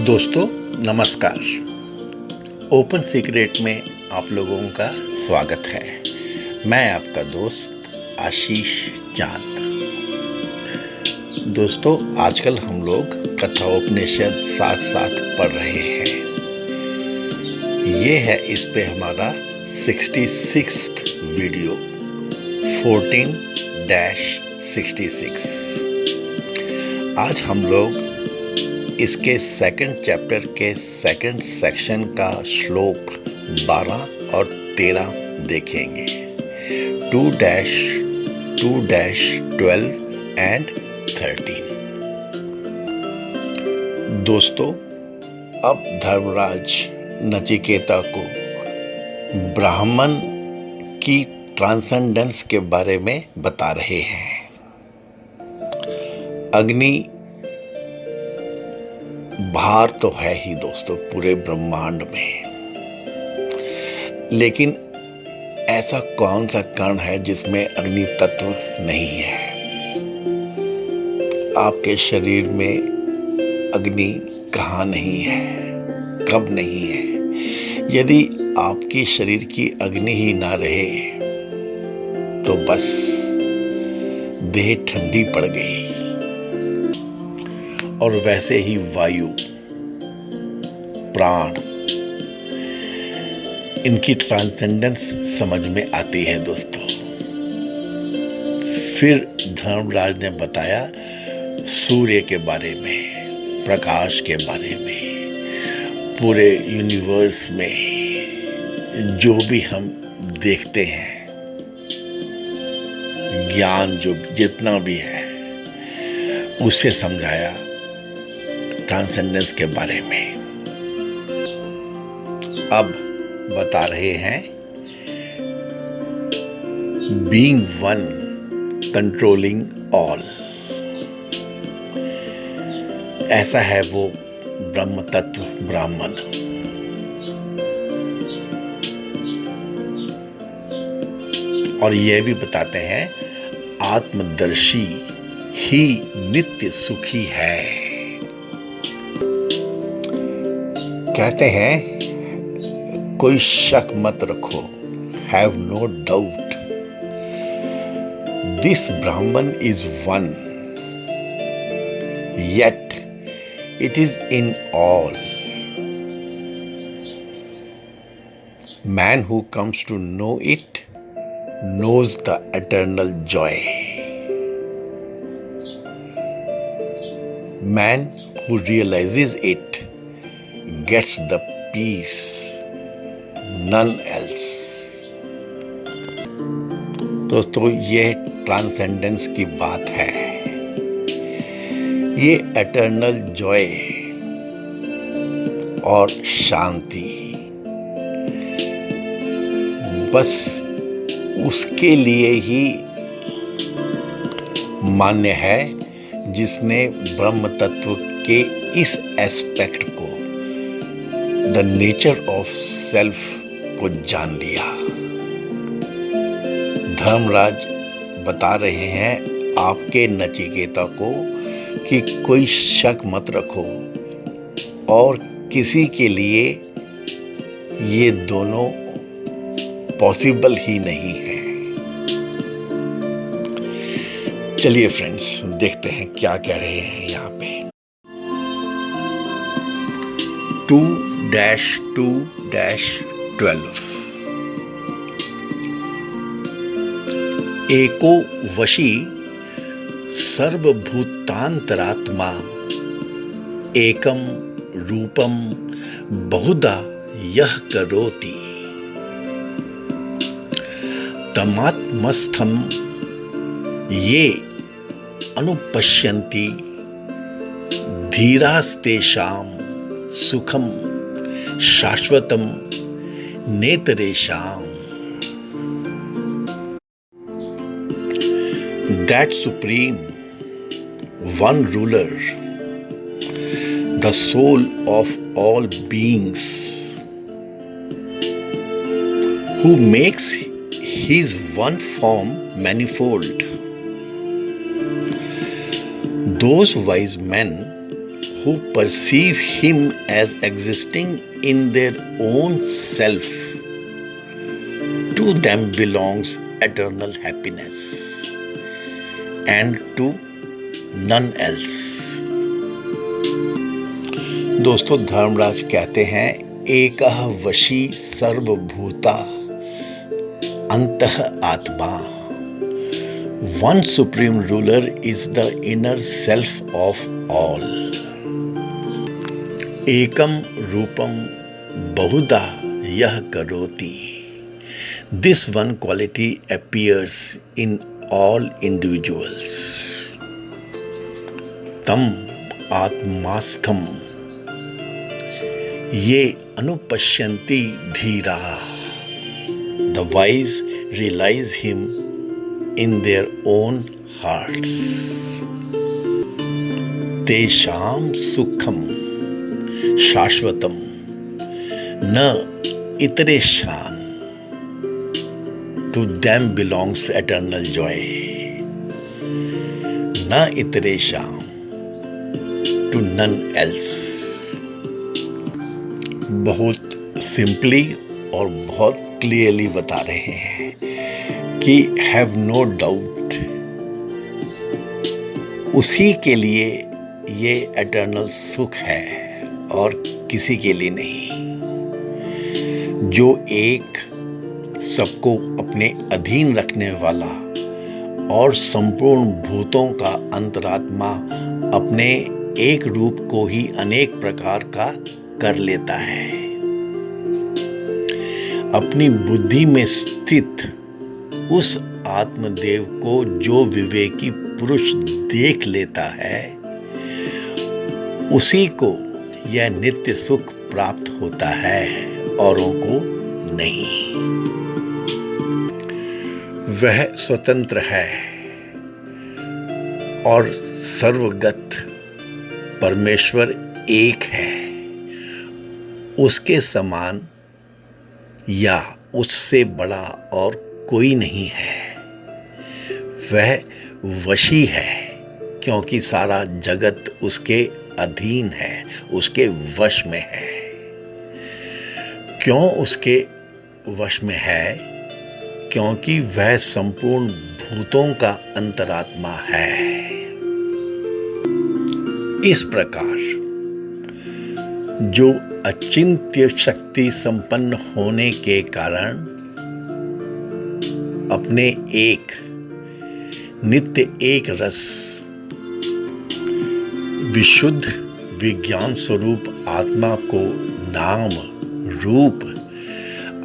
दोस्तों नमस्कार। Open secret में आप लोगों का स्वागत है। मैं आपका दोस्त आशीष चांद। दोस्तों आजकल हम लोग कथोपनिषद साथ साथ पढ़ रहे हैं। ये है इस पे हमारा 66th वीडियो 14-66। आज हम लोग इसके सेकंड चैप्टर के सेकंड सेक्शन का श्लोक 12 और 13 देखेंगे। 2-2-12 एंड 13। दोस्तों अब धर्मराज नचिकेता को ब्राह्मण की ट्रांसेंडेंस के बारे में बता रहे हैं। अग्नि बाहर तो है ही दोस्तों पूरे ब्रह्मांड में, लेकिन ऐसा कौन सा कण है जिसमें अग्नि तत्व नहीं है? आपके शरीर में अग्नि कहाँ नहीं है, कब नहीं है? यदि आपकी शरीर की अग्नि ही ना रहे तो बस देह ठंडी पड़ गई। और वैसे ही वायु, प्राण, इनकी ट्रांसेंडेंस समझ में आती है दोस्तों। फिर धर्मराज ने बताया सूर्य के बारे में, प्रकाश के बारे में, पूरे यूनिवर्स में जो भी हम देखते हैं, ज्ञान जो जितना भी है उससे समझाया ट्रांसेंडेंस के बारे में। अब बता रहे हैं बीइंग वन कंट्रोलिंग ऑल। ऐसा है वो ब्रह्म तत्व ब्राह्मण। और यह भी बताते हैं आत्मदर्शी ही नित्य सुखी है। कहते हैं कोई शक मत रखो, have no doubt, this Brahman is one, yet it is in all. Man who comes to know it knows the eternal joy. Man who realizes it gets the peace, none else. दोस्तों ये ट्रांसेंडेंस की बात है, ये eternal Joy और शांति बस उसके लिए ही मान्य है जिसने ब्रह्म तत्व के इस एस्पेक्ट को, द नेचर ऑफ सेल्फ को जान लिया। धर्मराज बता रहे हैं आपके नचिकेता को कि कोई शक मत रखो और किसी के लिए ये दोनों पॉसिबल ही नहीं है। चलिए फ्रेंड्स देखते हैं क्या कह रहे हैं यहाँ पे। 2-2-12 एको वशी सर्वभूतांतरात्मा एकम रूपम बहुधा यह करोति तमात्मस्थम ये अनुपश्यन्ति धीरास्तेषां सुखम शाश्वतम नेतरेषां। That supreme one ruler, the soul of all beings, who makes his one form manifold, those wise men who perceive him as existing in their own self, to them belongs eternal happiness and to none else. दोस्तों, धर्मराज कहते हैं, एकः वशी सर्वभूता अंतः आत्मा. One supreme ruler is the inner self of all. एकम रूपम बहुधा यह करोति. This one quality appears in all individuals. तम आत्मास्थम ये अनुपश्यन्ति धीरा. The wise realize him in their own hearts. तेषां सुखम शाश्वतम न इतरेषां. To them belongs eternal joy. न इतरेषां, to none else. बहुत सिंपली और बहुत क्लियरली बता रहे हैं कि हैव नो डाउट, उसी के लिए ये एटर्नल सुख है और किसी के लिए नहीं. जो एक सबको अपने अधीन रखने वाला और संपूर्ण भूतों का अंतरात्मा अपने एक रूप को ही अनेक प्रकार का कर लेता है. अपनी बुद्धि में स्थित उस आत्मदेव को जो विवेकी पुरुष देख लेता है, उसी को यह नित्य सुख प्राप्त होता है, औरों को नहीं. वह स्वतंत्र है और सर्वगत परमेश्वर एक है. उसके समान या उससे बड़ा और कोई नहीं है. वह वशी है क्योंकि सारा जगत उसके अधीन है, उसके वश में है. क्यों उसके वश में है? क्योंकि वह संपूर्ण भूतों का अंतरात्मा है. इस प्रकार जो अचिंत्य शक्ति संपन्न होने के कारण अपने एक नित्य एक रस विशुद्ध विज्ञान स्वरूप आत्मा को नाम रूप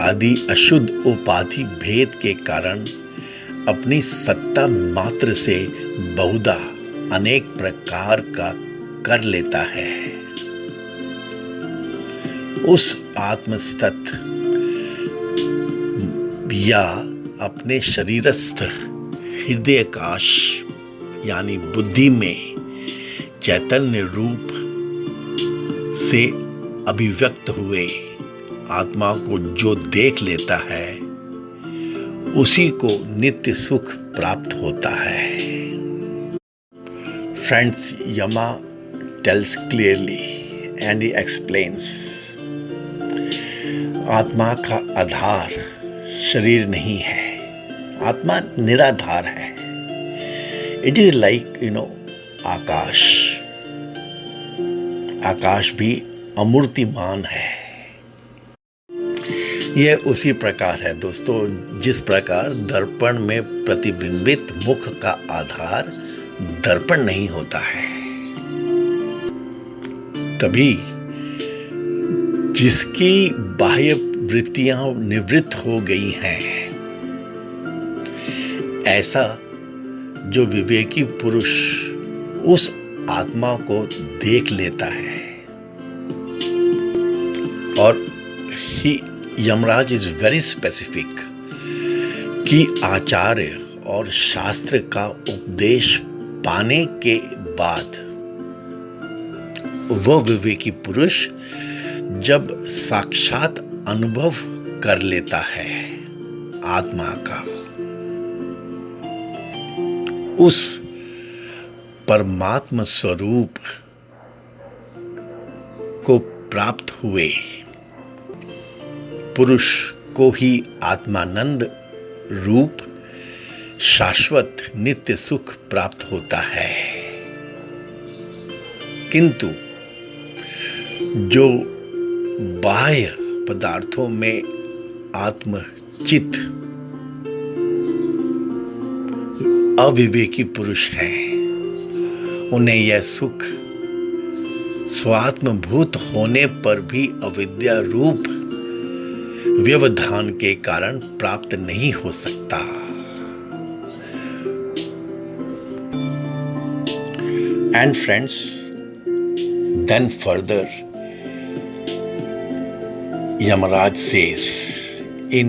आदि अशुद्ध उपाधि भेद के कारण अपनी सत्ता मात्र से बहुधा अनेक प्रकार का कर लेता है. उस आत्मस्तत् या अपने शरीरस्थ हृदयाकाश यानी बुद्धि में चैतन्य रूप से अभिव्यक्त हुए आत्मा को जो देख लेता है, उसी को नित्य सुख प्राप्त होता है. Friends, Yama tells clearly and he explains, आत्मा का आधार शरीर नहीं है. आत्मा निराधार है. इट इज लाइक आकाश. आकाश भी अमूर्तिमान है. यह उसी प्रकार है दोस्तों, जिस प्रकार दर्पण में प्रतिबिंबित मुख का आधार दर्पण नहीं होता है. तभी जिसकी बाह्य वृत्तियां निवृत्त हो गई हैं, ऐसा जो विवेकी पुरुष उस आत्मा को देख लेता है. और यमराज इज वेरी स्पेसिफिक कि आचार्य और शास्त्र का उपदेश पाने के बाद वह विवेकी पुरुष जब साक्षात अनुभव कर लेता है आत्मा का, उस परमात्मा स्वरूप प्राप्त हुए पुरुष को ही आत्मानंद रूप शाश्वत नित्य सुख प्राप्त होता है। किंतु जो बाह्य पदार्थों में आत्मचित अविवेकी पुरुष हैं, उन्हें यह सुख स्वात्मभूत होने पर भी अविद्या रूप व्यवधान के कारण प्राप्त नहीं हो सकता। And friends, then further Yamaraj says in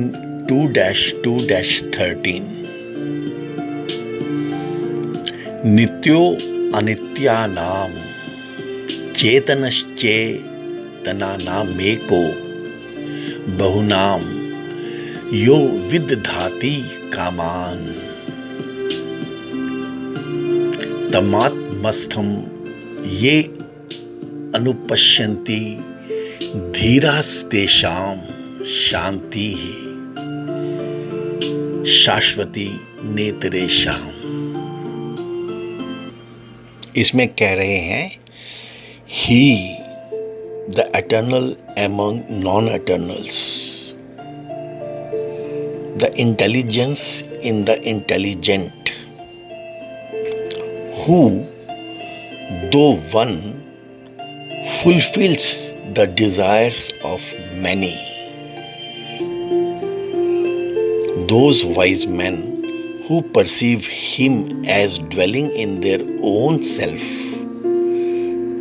2-2-13, नित्यो अनित्यानाम चेतनश्चेतनानामेको बहुनाम यो विदधाति कामान तमात्मस्थम ये अनुपश्यन्ति धीरास्तेषां शांति शाश्वती नेतरेषाम्। इसमें कह रहे हैं he the eternal among non eternals, the intelligence in the intelligent, who though one fulfills the desires of many, those wise men who perceive him as dwelling in their own self,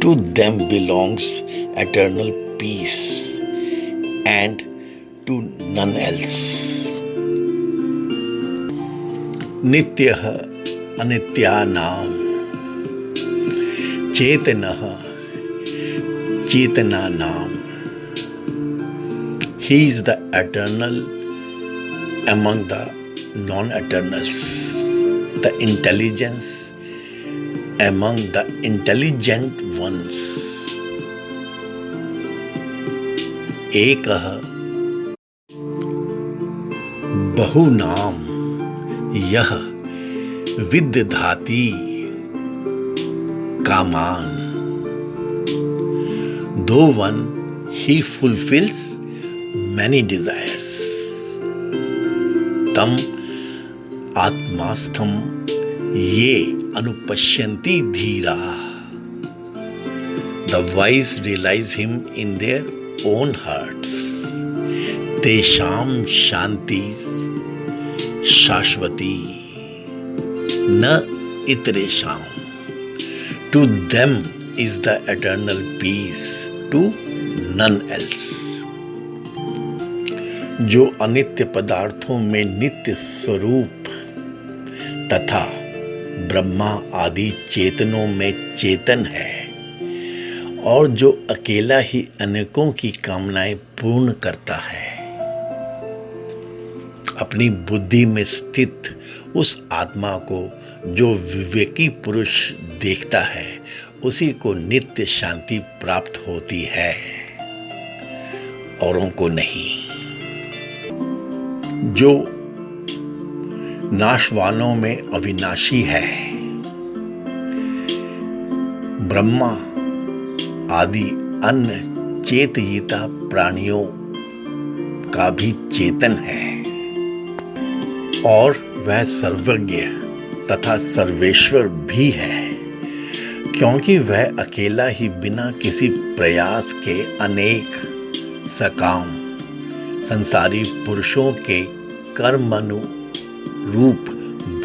to them belongs eternal peace and to none else. Nityah anityanam चेतनः चेतनानाम, he is the eternal among the non-eternals, the intelligence among the intelligent ones, एकः बहुनाम यह विदधाति कामान, though one he fulfills many desires, तम आत्मास्थम ये अनुपश्यन्ति धीरा, the wise realize him in their own hearts, तेषाम शांति शाश्वती न इतरेषाम, to them is the eternal peace, to none else. जो अनित्य पदार्थों में नित्य स्वरूप तथा ब्रह्मा आदि चेतनों में चेतन है और जो अकेला ही अनेकों की कामनाएं पूर्ण करता है, अपनी बुद्धि में स्थित उस आत्मा को जो विवेकी पुरुष देखता है, उसी को नित्य शांति प्राप्त होती है, औरों को नहीं। जो नाशवानों में अविनाशी है, ब्रह्मा आदि अन्य चेतयिता प्राणियों का भी चेतन है और वह सर्वज्ञ तथा सर्वेश्वर भी है, क्योंकि वह अकेला ही बिना किसी प्रयास के अनेक सकाम संसारी पुरुषों के कर्मानुरूप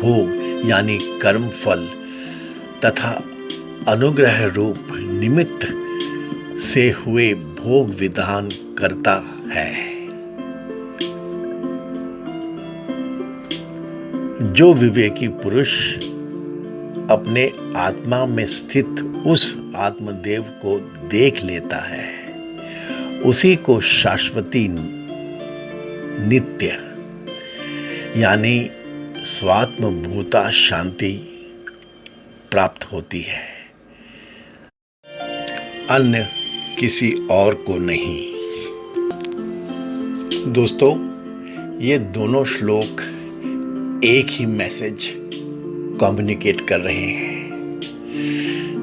भोग यानी कर्म फल तथा अनुग्रह रूप निमित्त से हुए भोग विधान करता है। जो विवेकी पुरुष अपने आत्मा में स्थित उस आत्मदेव को देख लेता है, उसी को शाश्वती नित्य यानी स्वात्मभूता शांति प्राप्त होती है। अन्य किसी और को नहीं। दोस्तों, ये दोनों श्लोक एक ही मैसेज कम्युनिकेट कर रहे हैं।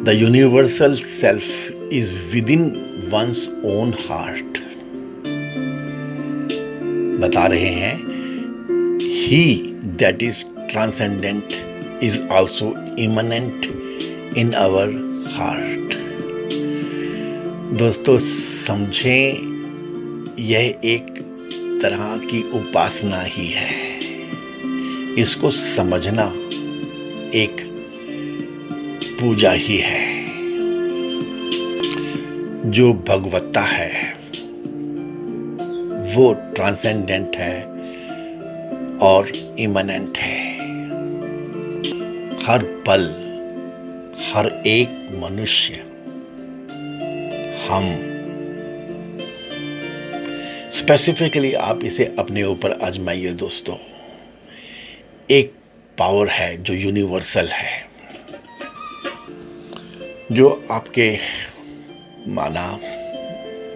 The universal self is within one's own heart. बता रहे हैं, he that is transcendent is also immanent in our heart. दोस्तों, समझें, यह एक तरह की उपासना ही है। इसको समझना एक पूजा ही है। जो भगवत्ता है वो ट्रांसेंडेंट है और इमनेंट है। हर पल, हर एक मनुष्य, हम स्पेसिफिकली, आप इसे अपने ऊपर आजमाइए दोस्तों। एक पावर है जो यूनिवर्सल है, जो आपके माना,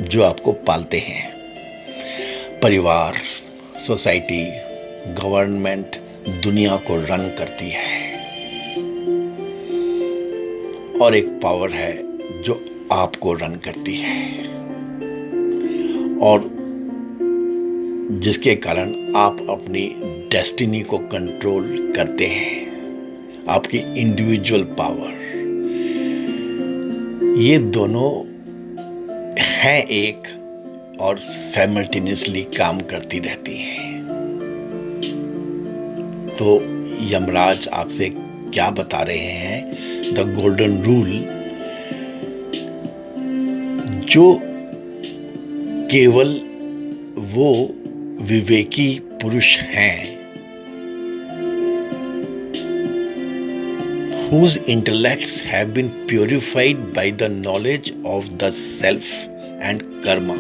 जो आपको पालते हैं, परिवार, सोसाइटी, गवर्नमेंट, दुनिया को रन करती है। और एक पावर है जो आपको रन करती है और जिसके कारण आप अपनी डेस्टिनी को कंट्रोल करते हैं। आपकी इंडिविजुअल पावर, ये दोनों हैं एक और साइमल्टेनियसली काम करती रहती हैं। तो यमराज आपसे क्या बता रहे हैं? द गोल्डन रूल, जो केवल वो विवेकी पुरुष हैं whose intellects have been purified by the knowledge of the self and karma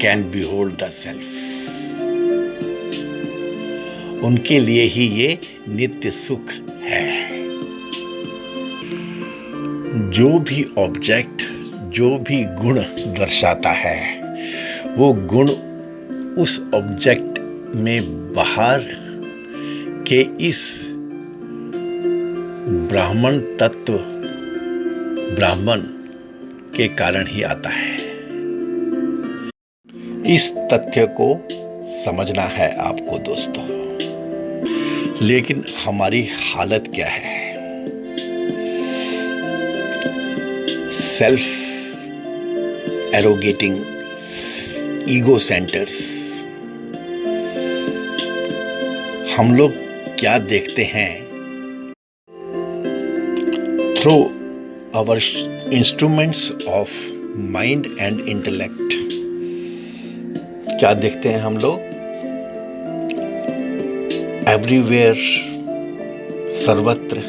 can behold the self. उनके लिए ही ये नित्य सुख है। जो भी ऑब्जेक्ट, जो भी गुण दर्शाता है, वो गुण उस ऑब्जेक्ट में बाहर के इस ब्राह्मण तत्व, ब्राह्मण के कारण ही आता है। इस तथ्य को समझना है आपको दोस्तों। लेकिन हमारी हालत क्या है? Self arrogating ego centres. हम लोग क्या देखते हैं? Through our instruments of mind and intellect, क्या देखते हैं हम लोग? एवरीवेयर, सर्वत्र,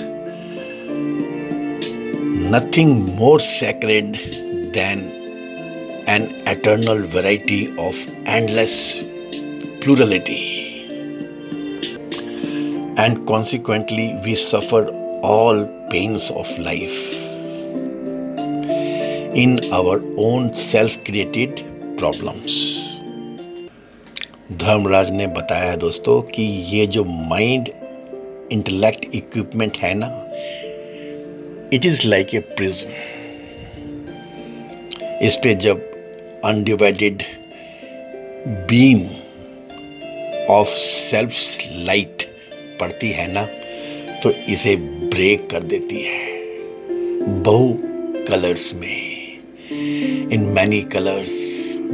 nothing more sacred than an eternal variety of endless plurality, and consequently we suffer all pains of life in our own self-created problems. Dharmaraj ने बताया दोस्तों कि ये जो माइंड इंटेलेक्ट इक्विपमेंट है ना, it is like a prism. इस पे जब undivided beam of self light पड़ती है ना, तो इसे ब्रेक कर देती है बहु कलर्स में, in many colours,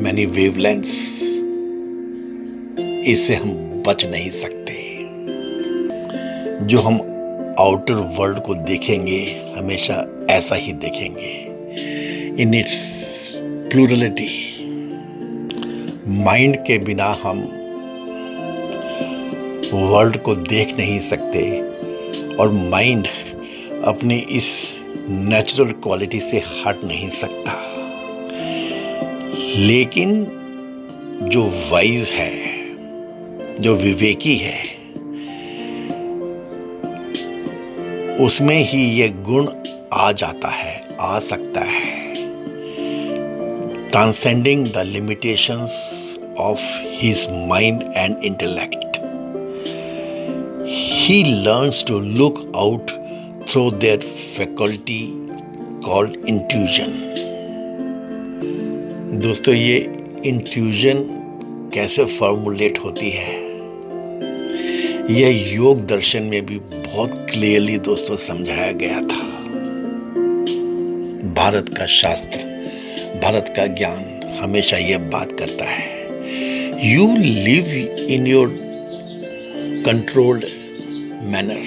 many wavelengths. इससे हम बच नहीं सकते। जो हम आउटर वर्ल्ड को देखेंगे, हमेशा ऐसा ही देखेंगे, इन इट्स प्लूरलिटी। माइंड के बिना हम वर्ल्ड को देख नहीं सकते और माइंड अपनी इस नेचुरल क्वालिटी से हट नहीं सकता। लेकिन जो वाइज है, जो विवेकी है, उसमें ही ये गुण आ जाता है, आ सकता है। transcending the limitations of his mind and intellect. He learns to look out through their faculty called intuition. दोस्तों, ये इंट्यूजन कैसे फॉर्मुलेट होती है, यह योग दर्शन में भी बहुत क्लियरली दोस्तों समझाया गया था। भारत का शास्त्र, भारत का ज्ञान हमेशा यह बात करता है, you live in your controlled manner,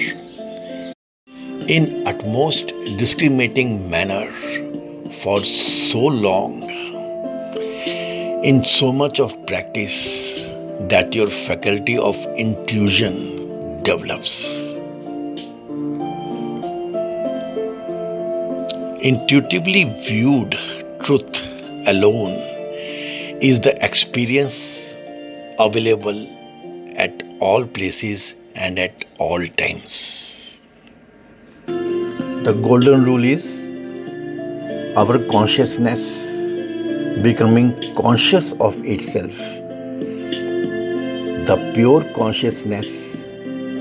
in utmost discriminating manner for so long, in so much of practice that your faculty of intuition develops. Intuitively viewed truth alone is the experience available at all places and at all times. The golden rule is our consciousness becoming conscious of itself. The pure consciousness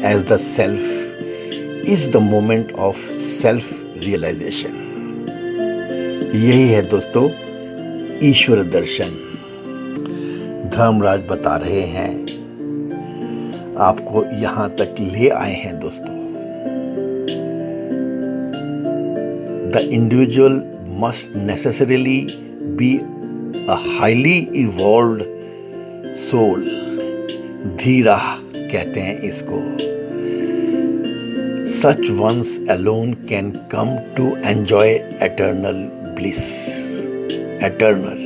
as the self is the moment of self-realization. यही है दोस्तों ईश्वर दर्शन। धर्मराज बता रहे हैं, आपको यहां तक ले आए हैं दोस्तों। The individual must necessarily be a highly evolved soul. धीरा कहते हैं इसको। Such ones alone can come to enjoy eternal bliss. Eternal,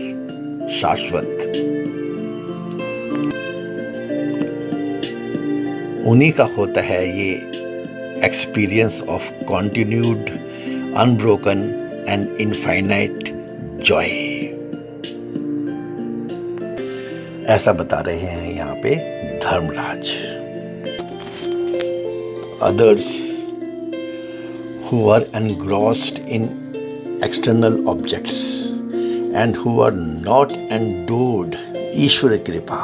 शाश्वत। उन्हीं का होता है ये experience of continued, unbroken and infinite Joy. ऐसा बता रहे हैं यहाँ पे Dharmaraj. Others who are engrossed in external objects and who are not endowed Ishwara Kripa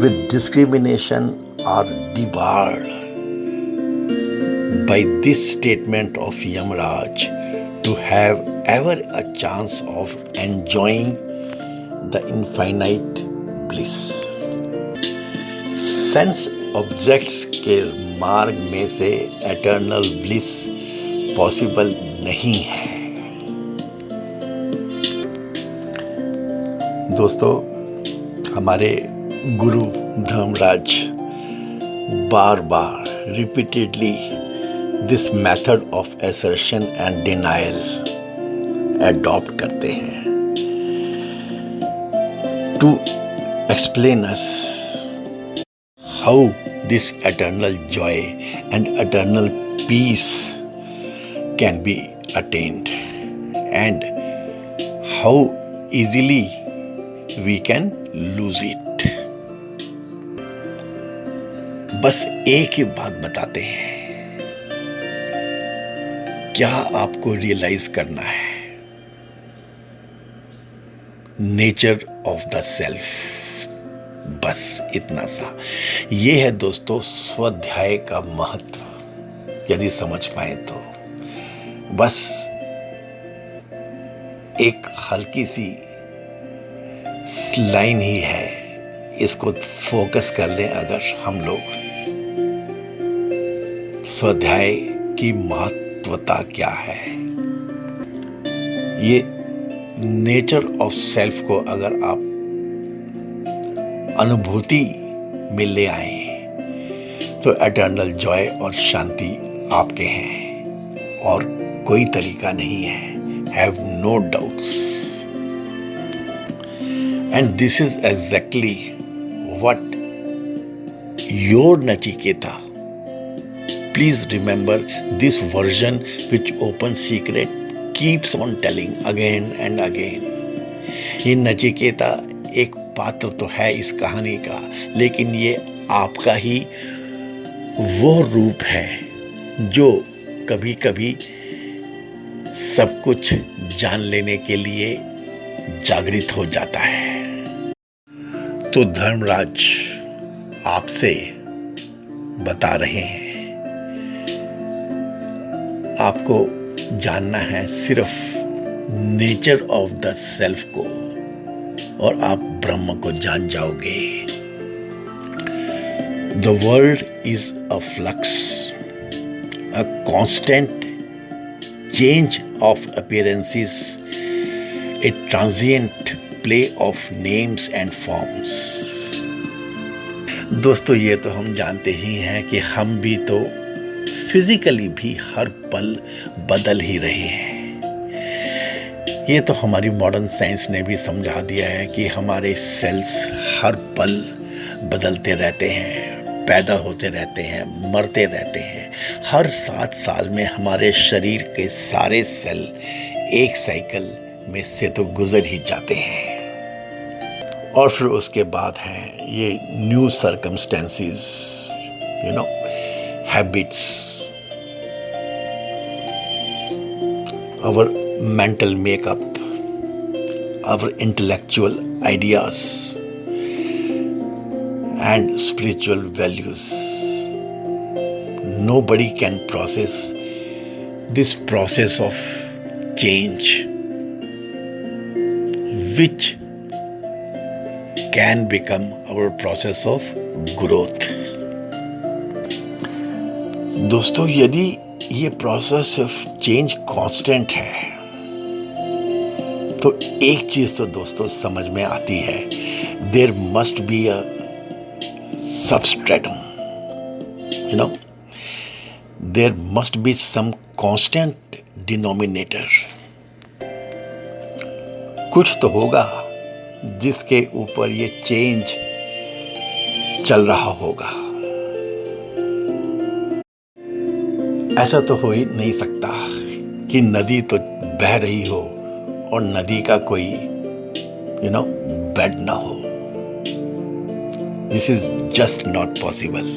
with discrimination are debarred by this statement of Yamaraj to have ever a chance of enjoying the infinite bliss. Sense objects के मार्ग में से eternal bliss possible नहीं है। दोस्तों, हमारे गुरु धर्मराज बार बार repeatedly this method of assertion and denial adopt करते हैं to explain us how this eternal joy and eternal peace can be attained and how easily we can lose it. बस एक ही बात बताते हैं, क्या आपको रियलाइज करना है? नेचर ऑफ द सेल्फ, बस इतना सा। ये है दोस्तों स्वाध्याय का महत्व। यदि समझ पाए तो बस एक हल्की सी लाइन ही है, इसको फोकस कर लें अगर हम लोग। स्वाध्याय की महत्वता क्या है, ये नेचर ऑफ सेल्फ को अगर आप अनुभूति में ले आए तो एटर्नल जॉय और शांति आपके हैं और कोई तरीका नहीं है। Have no doubts. And this is exactly what your Nachiketa, please remember this version which open secret keeps on telling again and again. ये नचिकेता एक पात्र तो है इस कहानी का, लेकिन ये आपका ही वो रूप है जो कभी कभी सब कुछ जान लेने के लिए जागृत हो जाता है। तो धर्मराज आपसे बता रहे हैं, आपको जानना है सिर्फ नेचर ऑफ द सेल्फ को और आप ब्रह्म को जान जाओगे। The world is a flux, a constant change of appearances, a transient play of names and forms। दोस्तों ये तो हम जानते ही हैं कि हम भी तो फिजिकली भी हर पल बदल ही रहे हैं। ये तो हमारी मॉडर्न साइंस ने भी समझा दिया है कि हमारे सेल्स हर पल बदलते रहते हैं, पैदा होते रहते हैं, मरते रहते हैं। हर 7 साल में हमारे शरीर के सारे सेल एक साइकिल में से तो गुजर ही जाते हैं और फिर उसके बाद हैं ये new circumstances, habits, our mental makeup, our intellectual ideas and spiritual values. Nobody can process this process of change, which can become our process of growth. दोस्तों यदि ये प्रोसेस ऑफ चेंज कांस्टेंट है तो एक चीज तो दोस्तों समझ में आती है, there must be a substratum, there must be some constant denominator। कुछ तो होगा जिसके ऊपर ये चेंज चल रहा होगा। ऐसा तो हो ही नहीं सकता कि नदी तो बह रही हो और नदी का कोई बेड ना हो। This is just not possible.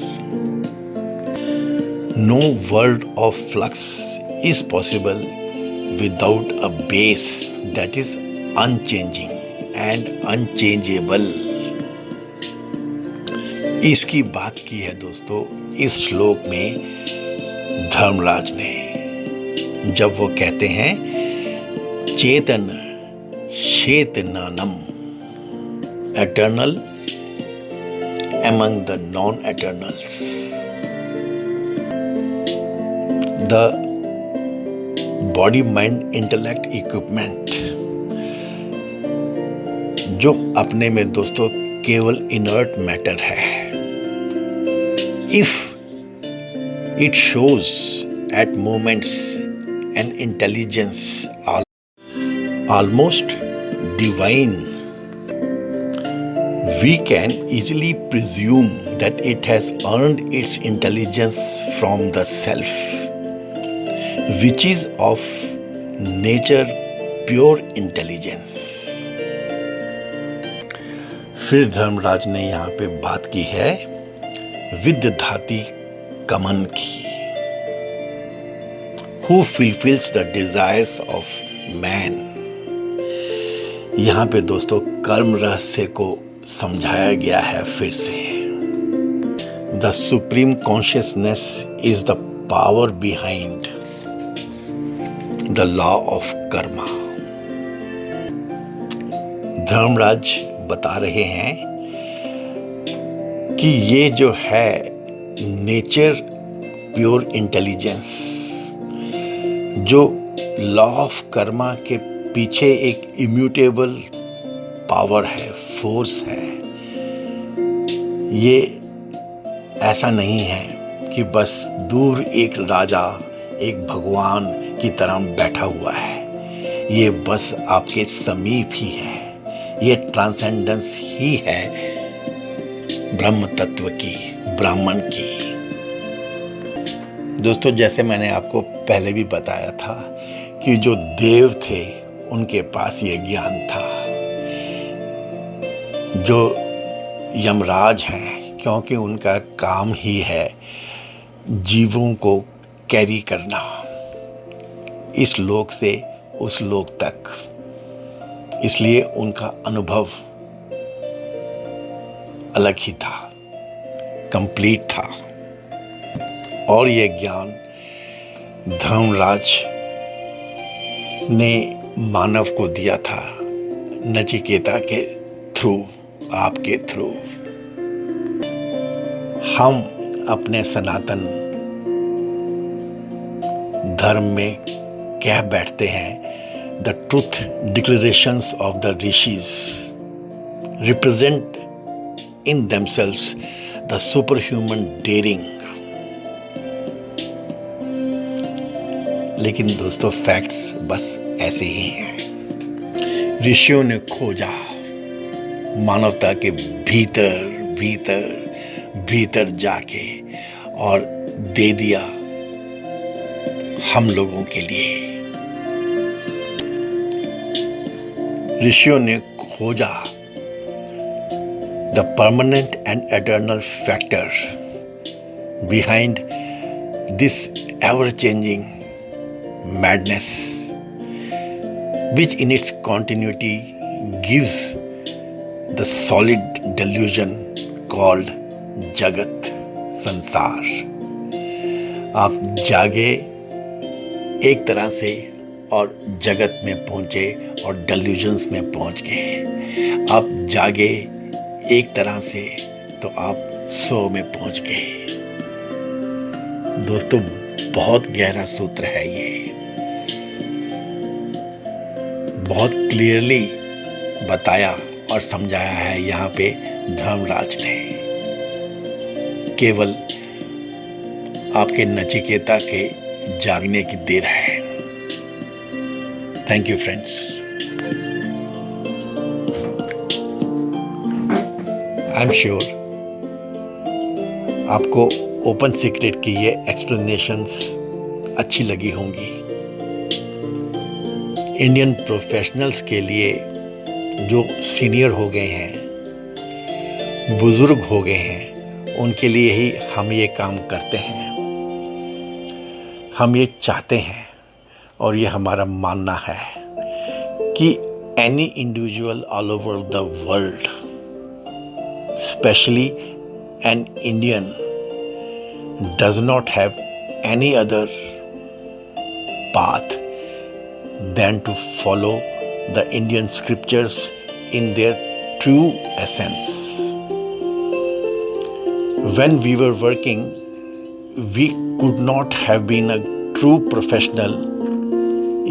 No world of flux is possible without a base that is unchanging and unchangeable। इसकी बात की है दोस्तों इस श्लोक में धर्मराज ने, जब वो कहते हैं चेतन चेतनानम eternal among the non-eternals। The body mind intellect equipment जो अपने में दोस्तों केवल इनर्ट मैटर है, if it shows at moments an intelligence almost divine, we can easily presume that it has earned its intelligence from the self, which is of nature pure intelligence। फिर धर्मराज ने यहाँ पे बात की है विद्धाति कमन की, who fulfills the desires of man। यहाँ पे दोस्तों कर्म रहस्य को समझाया गया है फिर से। The supreme consciousness is the power behind the law of karma. Dharmaraj बता रहे हैं कि ये जो है नेचर प्योर इंटेलिजेंस, जो लॉ ऑफ कर्मा के पीछे एक इम्यूटेबल पावर है, फोर्स है। ये ऐसा नहीं है कि बस दूर एक राजा, एक भगवान की तरह बैठा हुआ है। ये बस आपके समीप ही है। ये ट्रांसेंडेंस ही है ब्रह्म तत्व की, ब्राह्मण की। दोस्तों जैसे मैंने आपको पहले भी बताया था कि जो देव थे उनके पास ये ज्ञान था। जो यमराज हैं, क्योंकि उनका काम ही है जीवों को कैरी करना इस लोक से उस लोक तक, इसलिए उनका अनुभव अलग ही था, कंप्लीट था। और यह ज्ञान धर्मराज ने मानव को दिया था, नचिकेता के थ्रू, आपके थ्रू। हम अपने सनातन धर्म में कह बैठते हैं, the truth declarations of the rishis represent in themselves the super human daring. लेकिन दोस्तों, फैक्ट्स बस ऐसे ही हैं। ऋषियों ने खोजा मानवता के भीतर भीतर भीतर जाके और दे दिया हम लोगों के लिए। ऋषियों ने खोजा the permanent and eternal factor behind this ever changing madness, which in its continuity gives the solid delusion called जगत, संसार। आप जागे एक तरह से और जगत में पहुंचे और डेल्यूजन्स में पहुंच गए। आप जागे एक तरह से तो आप सो में पहुंच गए। दोस्तों, बहुत गहरा सूत्र है ये, बहुत क्लियरली बताया और समझाया है यहाँ पे धर्मराज ने। केवल आपके नचिकेता के जागने की देर है। Thank you friends. I am sure आपको ओपन सीक्रेट की ये एक्सप्लेनेशंस अच्छी लगी होंगी। इंडियन प्रोफेशनल्स के लिए जो सीनियर हो गए हैं, बुजुर्ग हो गए हैं, उनके लिए ही हम ये काम करते हैं। हम ये चाहते हैं और ये हमारा मानना है कि any individual all over the world, specially an Indian, does not have any other path than to follow the Indian scriptures in their true essence. When we were working, we could not have been a true professional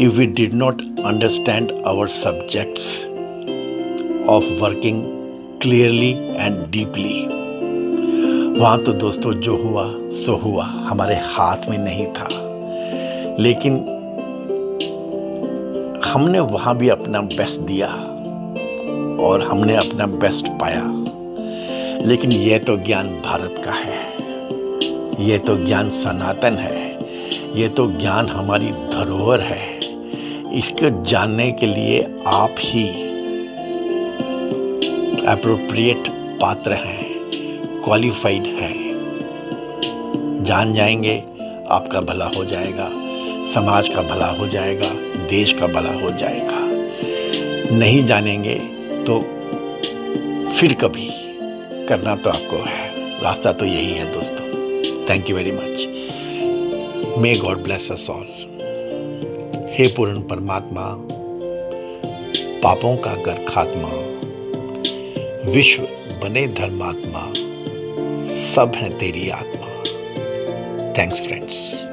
if we did not understand our subjects of working clearly and deeply. वहाँ तो दोस्तों जो हुआ सो हुआ, हमारे हाथ में नहीं था, लेकिन हमने वहाँ भी अपना बेस्ट दिया और हमने अपना बेस्ट पाया। लेकिन यह तो ज्ञान भारत का है, यह तो ज्ञान सनातन है, यह तो ज्ञान हमारी धरोहर है। इसको जानने के लिए आप ही एप्रोप्रिएट पात्र हैं, क्वालिफाइड है। जान जाएंगे, आपका भला हो जाएगा, समाज का भला हो जाएगा, देश का भला हो जाएगा। नहीं जानेंगे तो फिर कभी करना तो आपको है, रास्ता तो यही है दोस्तों। Thank you very much. May God bless us all. हे पूर्ण परमात्मा, पापों का कर खात्मा, विश्व बने धर्मात्मा, सब है तेरी आत्मा। Thanks friends.